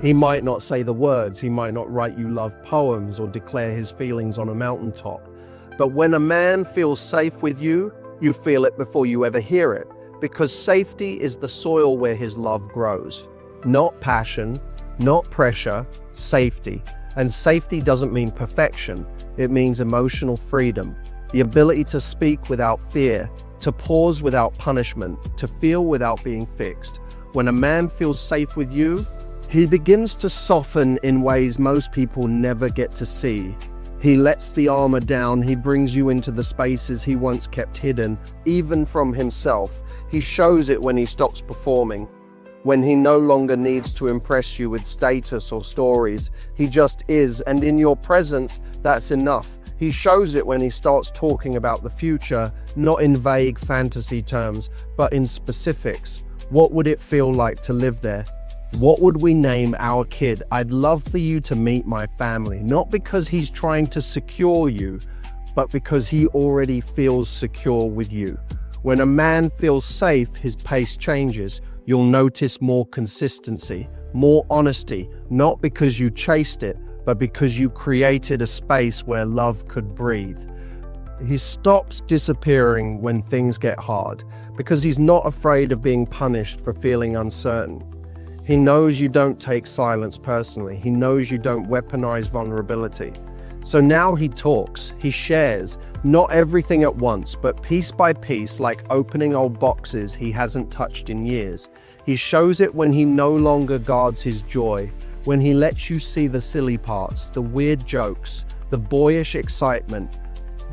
He might not say the words, he might not write you love poems or declare his feelings on a mountaintop. But when a man feels safe with you, you feel it before you ever hear it, because safety is the soil where his love grows. Not passion, not pressure, safety. And safety doesn't mean perfection, it means emotional freedom. The ability to speak without fear, to pause without punishment, to feel without being fixed. When a man feels safe with you, he begins to soften in ways most people never get to see. He lets the armor down, he brings you into the spaces he once kept hidden, even from himself. He shows it when he stops performing, when he no longer needs to impress you with status or stories. He just is, and in your presence, that's enough. He shows it when he starts talking about the future, not in vague fantasy terms, but in specifics. What would it feel like to live there? What would we name our kid? I'd love for you to meet my family, not because he's trying to secure you, but because he already feels secure with you. When a man feels safe, his pace changes. You'll notice more consistency, more honesty, not because you chased it, but because you created a space where love could breathe. He stops disappearing when things get hard, because he's not afraid of being punished for feeling uncertain. He knows you don't take silence personally. He knows you don't weaponize vulnerability. So now he talks, he shares, not everything at once, but piece by piece, like opening old boxes he hasn't touched in years. He shows it when he no longer guards his joy, when he lets you see the silly parts, the weird jokes, the boyish excitement.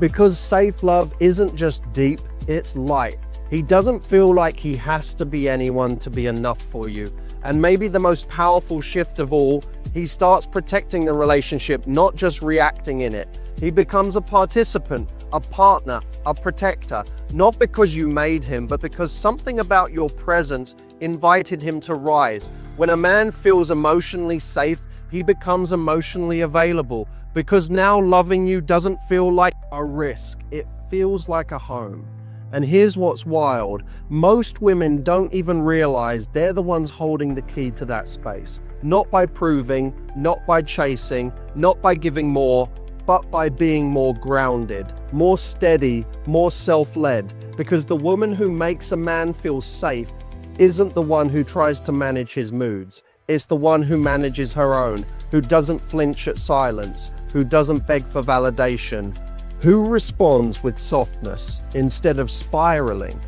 Because safe love isn't just deep, it's light. He doesn't feel like he has to be anyone to be enough for you. And maybe the most powerful shift of all, he starts protecting the relationship, not just reacting in it. He becomes a participant, a partner, a protector, not because you made him, but because something about your presence invited him to rise. When a man feels emotionally safe, he becomes emotionally available, because now loving you doesn't feel like a risk, it feels like a home. And here's what's wild. Most women don't even realize they're the ones holding the key to that space. Not by proving, not by chasing, not by giving more, but by being more grounded, more steady, more self-led. Because the woman who makes a man feel safe isn't the one who tries to manage his moods. It's the one who manages her own, who doesn't flinch at silence, who doesn't beg for validation, who responds with softness instead of spiraling,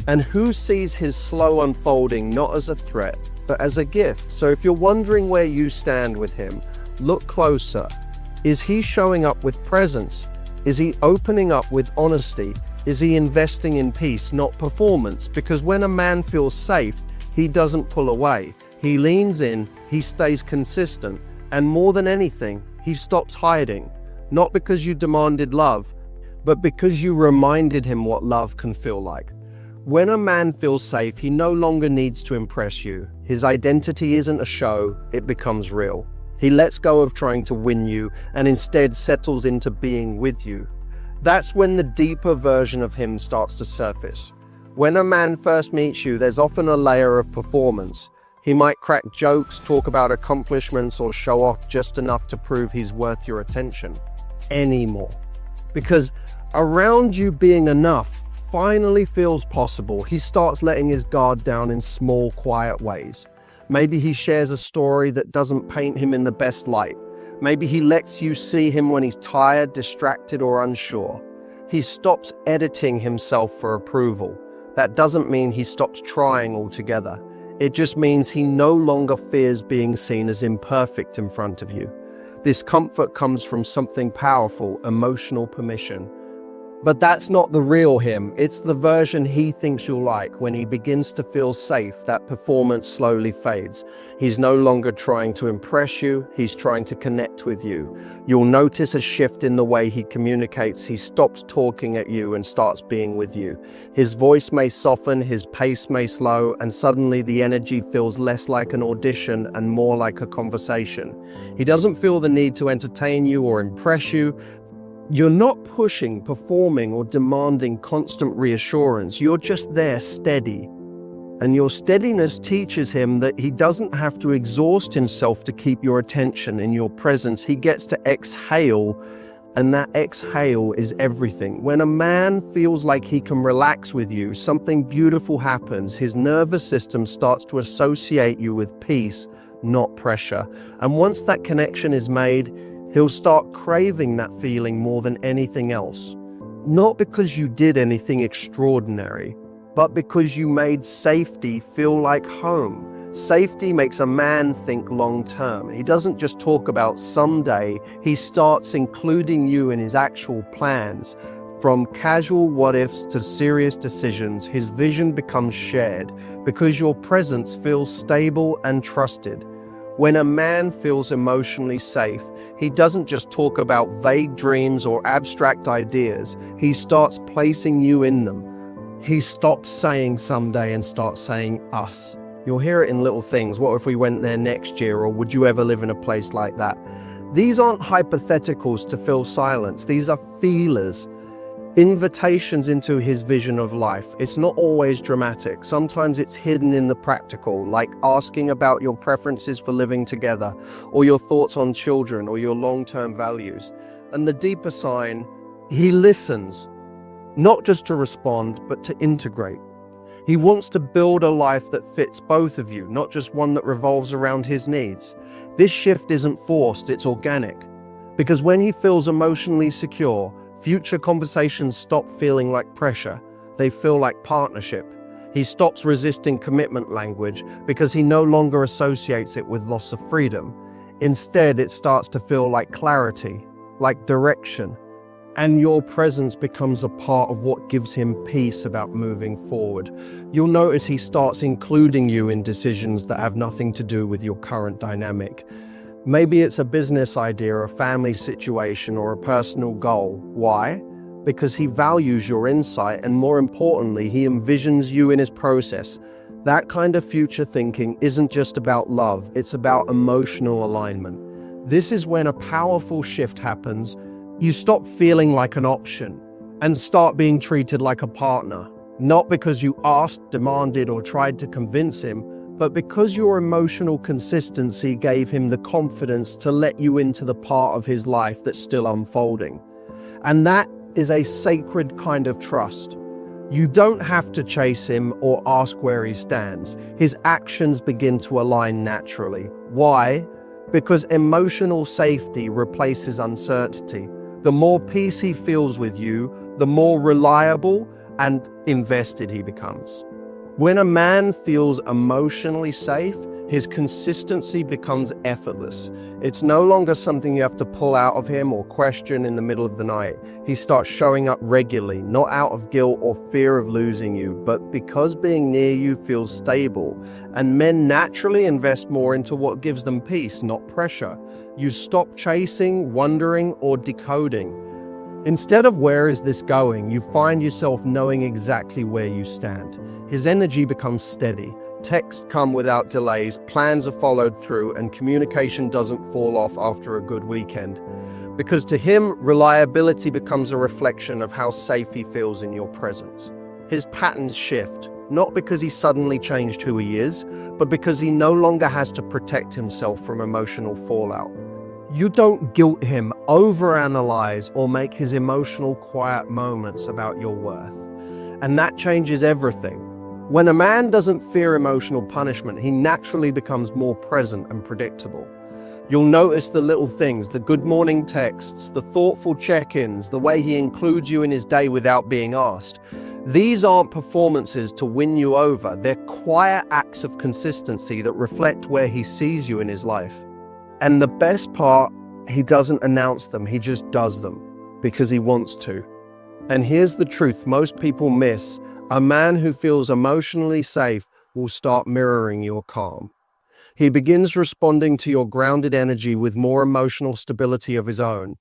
and who sees his slow unfolding not as a threat, but as a gift. So if you're wondering where you stand with him, look closer. Is he showing up with presence? Is he opening up with honesty? Is he investing in peace, not performance? Because when a man feels safe, he doesn't pull away. He leans in, he stays consistent, and more than anything, he stops hiding. Not because you demanded love, but because you reminded him what love can feel like. When a man feels safe, he no longer needs to impress you. His identity isn't a show, it becomes real. He lets go of trying to win you and instead settles into being with you. That's when the deeper version of him starts to surface. When a man first meets you, there's often a layer of performance. He might crack jokes, talk about accomplishments, or show off just enough to prove he's worth your attention. Anymore. Because around you being enough finally feels possible. He starts letting his guard down in small, quiet ways. Maybe he shares a story that doesn't paint him in the best light. Maybe he lets you see him when he's tired, distracted, or unsure. He stops editing himself for approval. That doesn't mean he stops trying altogether. It just means he no longer fears being seen as imperfect in front of you. This comfort comes from something powerful, emotional permission. But that's not the real him. It's the version he thinks you'll like. When he begins to feel safe, that performance slowly fades. He's no longer trying to impress you, he's trying to connect with you. You'll notice a shift in the way he communicates. He stops talking at you and starts being with you. His voice may soften, his pace may slow, and suddenly the energy feels less like an audition and more like a conversation. He doesn't feel the need to entertain you or impress you. You're not pushing, performing, or demanding constant reassurance. You're just there, steady. And your steadiness teaches him that he doesn't have to exhaust himself to keep your attention in your presence. He gets to exhale, and that exhale is everything. When a man feels like he can relax with you, something beautiful happens. His nervous system starts to associate you with peace, not pressure. And once that connection is made, he'll start craving that feeling more than anything else. Not because you did anything extraordinary, but because you made safety feel like home. Safety makes a man think long term. He doesn't just talk about someday, he starts including you in his actual plans. From casual what ifs to serious decisions, his vision becomes shared because your presence feels stable and trusted. When a man feels emotionally safe, he doesn't just talk about vague dreams or abstract ideas, he starts placing you in them. He stops saying someday and starts saying us. You'll hear it in little things. What if we went there next year? Or would you ever live in a place like that? These aren't hypotheticals to fill silence. These are feelers, invitations into his vision of life. It's not always dramatic. Sometimes it's hidden in the practical, like asking about your preferences for living together, or your thoughts on children, or your long-term values. And the deeper sign, he listens. Not just to respond, but to integrate. He wants to build a life that fits both of you, not just one that revolves around his needs. This shift isn't forced, it's organic. Because when he feels emotionally secure, future conversations stop feeling like pressure. They feel like partnership. He stops resisting commitment language because he no longer associates it with loss of freedom. Instead, it starts to feel like clarity, like direction. And your presence becomes a part of what gives him peace about moving forward. You'll notice he starts including you in decisions that have nothing to do with your current dynamic. Maybe it's a business idea, a family situation, or a personal goal. Why? Because he values your insight, and more importantly, he envisions you in his process. That kind of future thinking isn't just about love, it's about emotional alignment. This is when a powerful shift happens. You stop feeling like an option and start being treated like a partner, not because you asked, demanded, or tried to convince him, but because your emotional consistency gave him the confidence to let you into the part of his life that's still unfolding. And that is a sacred kind of trust. You don't have to chase him or ask where he stands. His actions begin to align naturally. Why? Because emotional safety replaces uncertainty. The more peace he feels with you, the more reliable and invested he becomes. When a man feels emotionally safe, his consistency becomes effortless. It's no longer something you have to pull out of him or question in the middle of the night. He starts showing up regularly, not out of guilt or fear of losing you, but because being near you feels stable. And men naturally invest more into what gives them peace, not pressure. You stop chasing, wondering, or decoding. Instead of where is this going, you find yourself knowing exactly where you stand. His energy becomes steady. Texts come without delays, plans are followed through, and communication doesn't fall off after a good weekend. Because to him, reliability becomes a reflection of how safe he feels in your presence. His patterns shift, not because he suddenly changed who he is, but because he no longer has to protect himself from emotional fallout. You don't guilt him, overanalyze, or make his emotional quiet moments about your worth. And that changes everything. When a man doesn't fear emotional punishment, he naturally becomes more present and predictable. You'll notice the little things, the good morning texts, the thoughtful check-ins, the way he includes you in his day without being asked. These aren't performances to win you over. They're quiet acts of consistency that reflect where he sees you in his life. And the best part, he doesn't announce them, he just does them because he wants to. And here's the truth most people miss. A man who feels emotionally safe will start mirroring your calm. He begins responding to your grounded energy with more emotional stability of his own.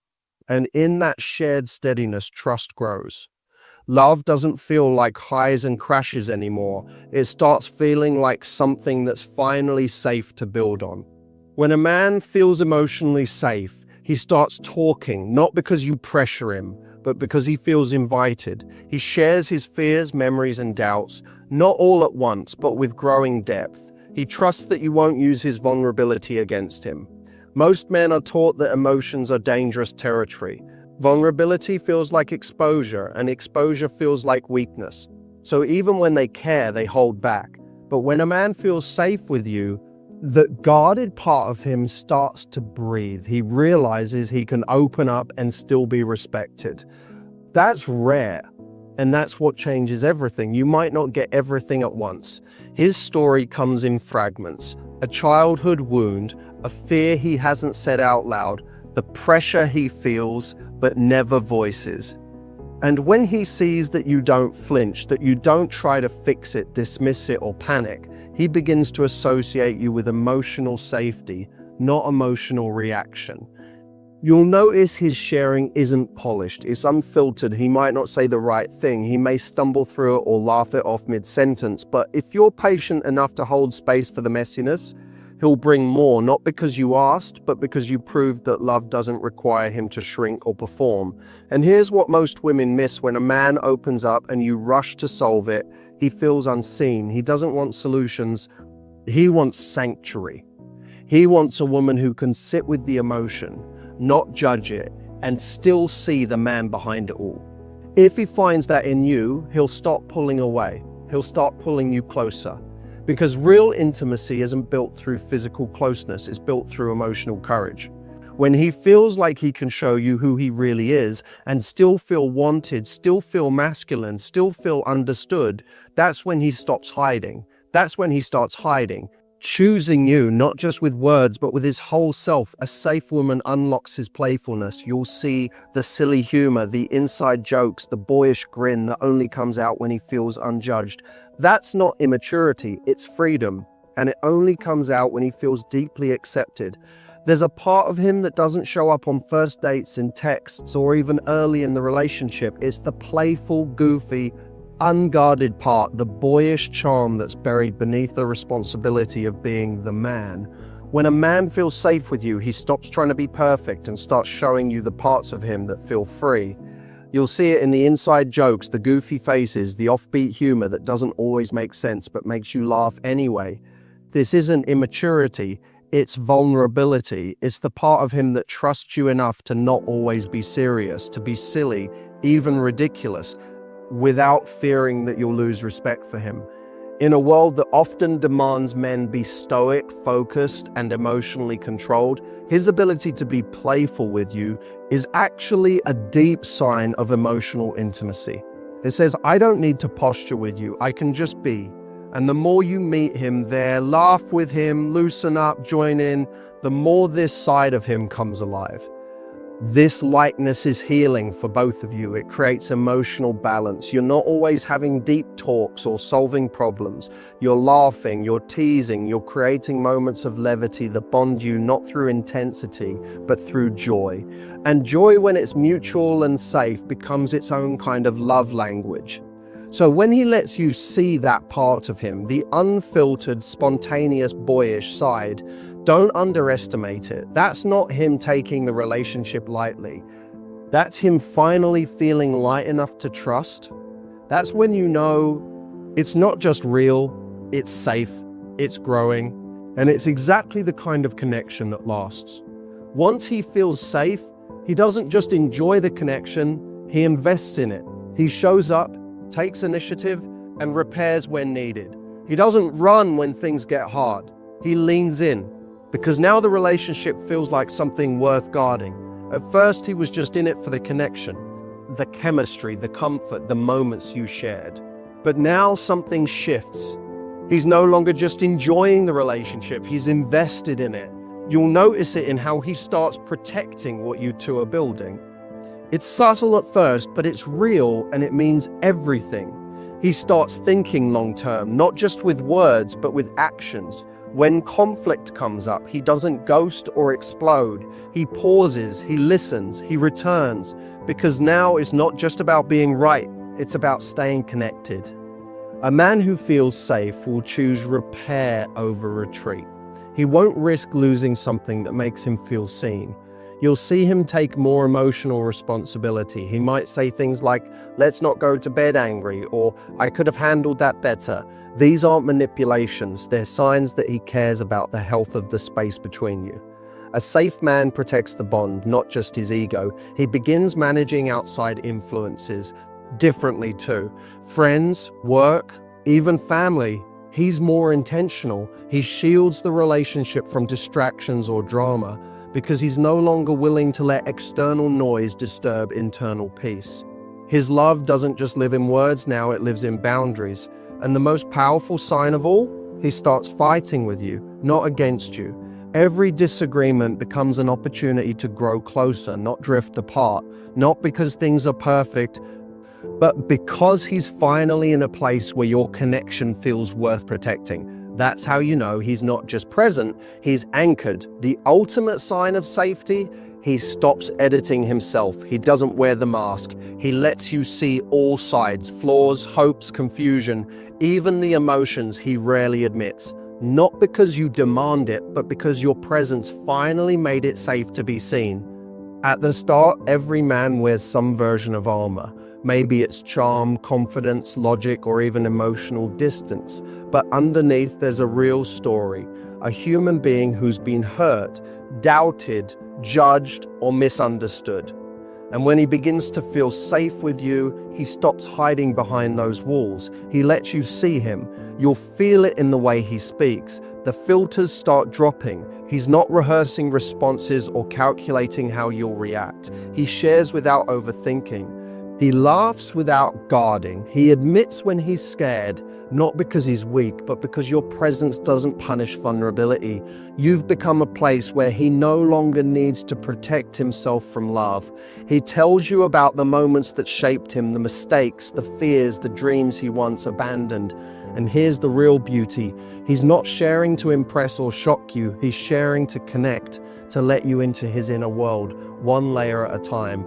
And in that shared steadiness, trust grows. Love doesn't feel like highs and crashes anymore. It starts feeling like something that's finally safe to build on. When a man feels emotionally safe, he starts talking, not because you pressure him, but because he feels invited. He shares his fears, memories, and doubts, Not all at once, but with growing depth. He trusts that you won't use his vulnerability against him. Most men are taught that emotions are dangerous territory. Vulnerability feels like exposure, and exposure feels like weakness. So even when they care, they hold back. But when a man feels safe with you, the guarded part of him starts to breathe. He realizes he can open up and still be respected. That's rare, and that's what changes everything. You might not get everything at once. His story comes in fragments. A childhood wound, a fear he hasn't said out loud, the pressure he feels but never voices. And when he sees that you don't flinch, that you don't try to fix it, dismiss it, or panic, he begins to associate you with emotional safety, not emotional reaction. You'll notice his sharing isn't polished, it's unfiltered. He might not say the right thing, he may stumble through it or laugh it off mid-sentence, but if you're patient enough to hold space for the messiness, he'll bring more, not because you asked, but because you proved that love doesn't require him to shrink or perform. And here's what most women miss: when a man opens up and you rush to solve it, he feels unseen. He doesn't want solutions, he wants sanctuary. He wants a woman who can sit with the emotion, not judge it, and still see the man behind it all. If he finds that in you, he'll stop pulling away. He'll start pulling you closer. Because real intimacy isn't built through physical closeness, it's built through emotional courage. When he feels like he can show you who he really is and still feel wanted, still feel masculine, still feel understood, that's when he stops hiding. That's when he starts hiding. Choosing you, not just with words, but with his whole self. A safe woman unlocks his playfulness. You'll see the silly humor, the inside jokes, the boyish grin that only comes out when he feels unjudged. That's not immaturity, it's freedom. And it only comes out when he feels deeply accepted. There's a part of him that doesn't show up on first dates, in texts, or even early in the relationship. It's the playful, goofy, unguarded part, the boyish charm that's buried beneath the responsibility of being the man. When a man feels safe with you, he stops trying to be perfect and starts showing you the parts of him that feel free. You'll see it in the inside jokes, the goofy faces, the offbeat humor that doesn't always make sense but makes you laugh anyway. This isn't immaturity, it's vulnerability. It's the part of him that trusts you enough to not always be serious, to be silly, even ridiculous, without fearing that you'll lose respect for him. In a world that often demands men be stoic, focused, and emotionally controlled, his ability to be playful with you is actually a deep sign of emotional intimacy. It says, I don't need to posture with you, I can just be. And the more you meet him there, laugh with him, loosen up, join in, the more this side of him comes alive. This lightness is healing for both of you. It creates emotional balance. You're not always having deep talks or solving problems. You're laughing, you're teasing, you're creating moments of levity that bond you not through intensity, but through joy. And joy, when it's mutual and safe, becomes its own kind of love language. So when he lets you see that part of him, the unfiltered, spontaneous, boyish side, don't underestimate it. That's not him taking the relationship lightly. That's him finally feeling light enough to trust. That's when you know it's not just real, it's safe, it's growing, and it's exactly the kind of connection that lasts. Once he feels safe, he doesn't just enjoy the connection, he invests in it. He shows up, takes initiative, and repairs when needed. He doesn't run when things get hard. He leans in. Because now the relationship feels like something worth guarding. At first, he was just in it for the connection, the chemistry, the comfort, the moments you shared. But now something shifts. He's no longer just enjoying the relationship, he's invested in it. You'll notice it in how he starts protecting what you two are building. It's subtle at first, but it's real and it means everything. He starts thinking long term, not just with words, but with actions. When conflict comes up, he doesn't ghost or explode. He pauses, he listens, he returns, because now it's not just about being right, it's about staying connected. A man who feels safe will choose repair over retreat. He won't risk losing something that makes him feel seen. You'll see him take more emotional responsibility. He might say things like, "Let's not go to bed angry," or "I could have handled that better." These aren't manipulations, they're signs that he cares about the health of the space between you. A safe man protects the bond, not just his ego. He begins managing outside influences differently too. Friends, work, even family. He's more intentional. He shields the relationship from distractions or drama because he's no longer willing to let external noise disturb internal peace. His love doesn't just live in words now, it lives in boundaries. And the most powerful sign of all, he starts fighting with you, not against you. Every disagreement becomes an opportunity to grow closer, not drift apart, not because things are perfect, but because he's finally in a place where your connection feels worth protecting. That's how you know he's not just present, he's anchored. The ultimate sign of safety, he stops editing himself. He doesn't wear the mask. He lets you see all sides, flaws, hopes, confusion, even the emotions he rarely admits. Not because you demand it, but because your presence finally made it safe to be seen. At the start, every man wears some version of armor. Maybe it's charm, confidence, logic, or even emotional distance. But underneath, there's a real story. A human being who's been hurt, doubted, judged, or misunderstood. And when he begins to feel safe with you, he stops hiding behind those walls. He lets you see him. You'll feel it in the way he speaks. The filters start dropping. He's not rehearsing responses or calculating how you'll react. He shares without overthinking. He laughs without guarding. He admits when he's scared, not because he's weak, but because your presence doesn't punish vulnerability. You've become a place where he no longer needs to protect himself from love. He tells you about the moments that shaped him, the mistakes, the fears, the dreams he once abandoned. And here's the real beauty. He's not sharing to impress or shock you. He's sharing to connect, to let you into his inner world, one layer at a time.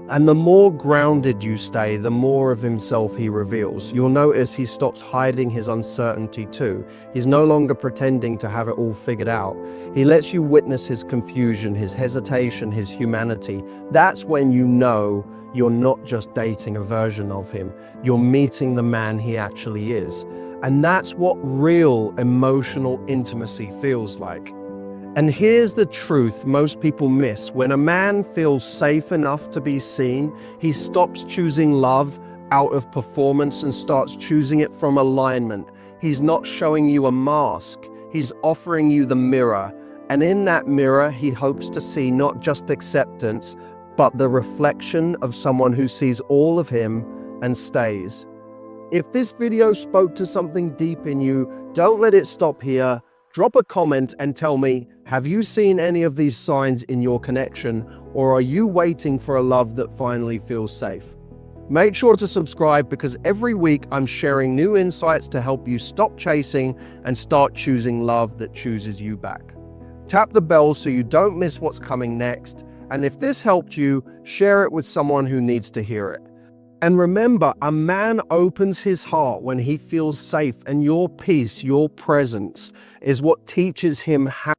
And the more grounded you stay, the more of himself he reveals. You'll notice he stops hiding his uncertainty too. He's no longer pretending to have it all figured out. He lets you witness his confusion, his hesitation, his humanity. That's when you know you're not just dating a version of him. You're meeting the man he actually is. And that's what real emotional intimacy feels like. And here's the truth most people miss. When a man feels safe enough to be seen, he stops choosing love out of performance and starts choosing it from alignment. He's not showing you a mask, he's offering you the mirror. And in that mirror, he hopes to see not just acceptance, but the reflection of someone who sees all of him and stays. If this video spoke to something deep in you, don't let it stop here. Drop a comment and tell me, have you seen any of these signs in your connection, or are you waiting for a love that finally feels safe? Make sure to subscribe because every week I'm sharing new insights to help you stop chasing and start choosing love that chooses you back. Tap the bell so you don't miss what's coming next. And if this helped you, share it with someone who needs to hear it. And remember, a man opens his heart when he feels safe, and your peace, your presence, is what teaches him how